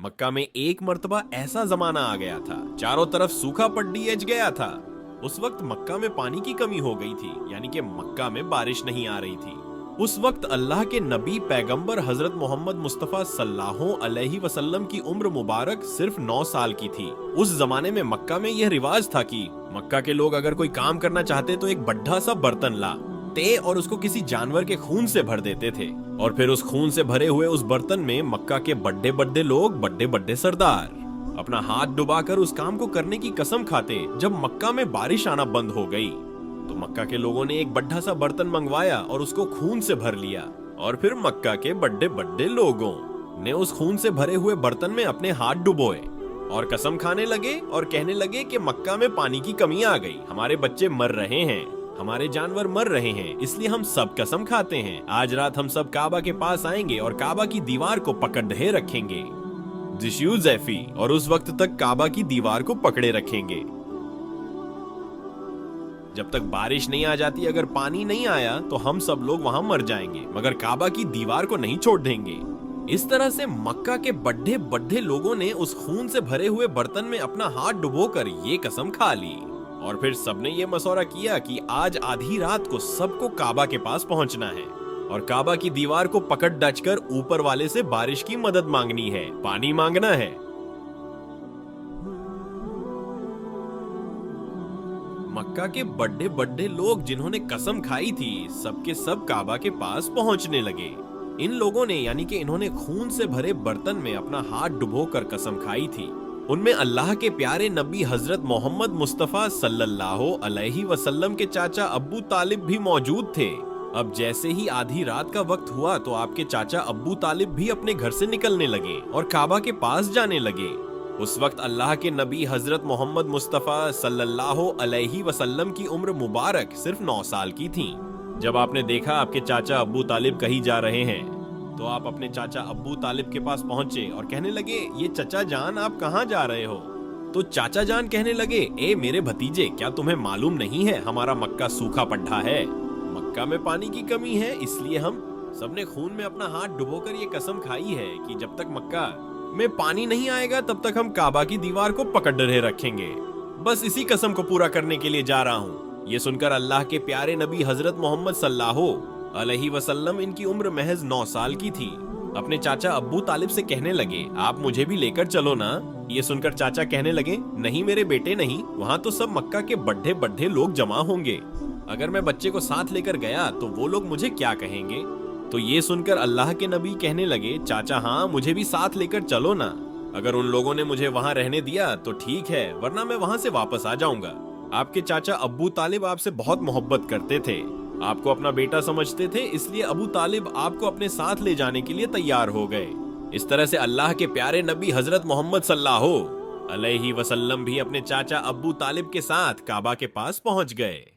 मक्का में एक मर्तबा ऐसा जमाना आ गया था, चारों तरफ सूखा पड्डी एज गया था। उस वक्त मक्का में पानी की कमी हो गई थी, यानी कि मक्का में बारिश नहीं आ रही थी। उस वक्त अल्लाह के नबी पैगंबर हजरत मोहम्मद मुस्तफ़ा सल्लल्लाहु अलैहि वसल्लम की उम्र मुबारक सिर्फ 9 साल की थी। उस जमाने में मक्का में यह रिवाज था कि मक्का के लोग अगर कोई काम करना चाहते तो एक बड्ढा सा बर्तन लाते और उसको किसी जानवर के खून से भर देते थे, और फिर उस खून से भरे हुए उस बर्तन में मक्का के बड़े बड़े लोग, बड़े बड़े सरदार अपना हाथ डुबाकर उस काम को करने की कसम खाते। जब मक्का में बारिश आना बंद हो गई तो मक्का के लोगों ने एक बड्ढा सा बर्तन मंगवाया और उसको खून से भर लिया, और फिर मक्का के बड़े बड़े लोगों ने उस खून से भरे हुए बर्तन में अपने हाथ डुबोए और कसम खाने लगे और कहने लगे कि मक्का में पानी की कमी आ गई, हमारे बच्चे मर रहे हैं, हमारे जानवर मर रहे हैं, इसलिए हम सब कसम खाते हैं आज रात हम सब काबा के पास आएंगे और काबा की दीवार को पकड़े रखेंगे, जिशूज़ैफी, और उस वक्त तक काबा की दीवार को पकड़े रखेंगे जब तक बारिश नहीं आ जाती। अगर पानी नहीं आया तो हम सब लोग वहां मर जाएंगे, मगर काबा की दीवार को नहीं छोड़ देंगे। इस तरह से मक्का के बड़े बड़े लोगों ने उस खून से भरे हुए बर्तन में अपना हाथ डुबोकर ये कसम खा ली, और फिर सबने ये मशवरा किया कि आज आधी रात को सबको काबा के पास पहुंचना है और काबा की दीवार को पकड़ डचकर ऊपर वाले से बारिश की मदद मांगनी है, पानी मांगना है। मक्का के बड़े बड़े लोग जिन्होंने कसम खाई थी, सबके सब काबा के पास पहुंचने लगे। इन लोगों ने, यानी कि इन्होंने खून से भरे बर्तन में अपना हाथ डुबोकर कसम खाई थी। उनमें अल्लाह के प्यारे नबी हजरत मोहम्मद मुस्तफ़ा सल्लल्लाहु अलैहि वसल्लम के चाचा अब्बू तालिब भी मौजूद थे। अब जैसे ही आधी रात का वक्त हुआ तो आपके चाचा अब्बू तालिब भी अपने घर से निकलने लगे और काबा के पास जाने लगे। उस वक्त अल्लाह के नबी हजरत मोहम्मद मुस्तफ़ा सल्लल्लाहु अलैहि वसल्लम की उम्र मुबारक सिर्फ 9 साल की थी। जब आपने देखा आपके चाचा अब्बू तालिब कहीं जा रहे हैं तो आप अपने चाचा अब्बू तालिब के पास पहुंचे और कहने लगे, ये चचा जान आप कहाँ जा रहे हो? तो चाचा जान कहने लगे, ए मेरे भतीजे, क्या तुम्हें मालूम नहीं है हमारा मक्का सूखा पड्ढा है, मक्का में पानी की कमी है, इसलिए हम सबने खून में अपना हाथ डुबोकर ये कसम खाई है कि जब तक मक्का में पानी नहीं आएगा तब तक हम काबा की दीवार को पकड़े रखेंगे। बस इसी कसम को पूरा करने के लिए जा रहा हूँ। ये सुनकर अल्लाह के प्यारे नबी हजरत मोहम्मद सल्लल्लाहु अलैहि वसल्लम, इनकी उम्र महज 9 साल की थी, अपने चाचा अब्बू तालिब से कहने लगे, आप मुझे भी लेकर चलो ना। ये सुनकर चाचा कहने लगे, नहीं मेरे बेटे नहीं, वहाँ तो सब मक्का के बड़े बड़े लोग जमा होंगे, अगर मैं बच्चे को साथ लेकर गया तो वो लोग मुझे क्या कहेंगे? तो ये सुनकर अल्लाह के नबी कहने लगे, चाचा हाँ मुझे भी साथ लेकर चलो ना, अगर उन लोगों ने मुझे वहाँ रहने दिया तो ठीक है, वरना मैं वहाँ से वापस आ जाऊंगा। आपके चाचा अब्बू तालिब आपसे बहुत मोहब्बत करते थे, आपको अपना बेटा समझते थे, इसलिए अबू तालिब आपको अपने साथ ले जाने के लिए तैयार हो गए। इस तरह से अल्लाह के प्यारे नबी हजरत मोहम्मद सल्लल्लाहु अलैहि वसल्लम भी अपने चाचा अब्बू तालिब के साथ काबा के पास पहुंच गए।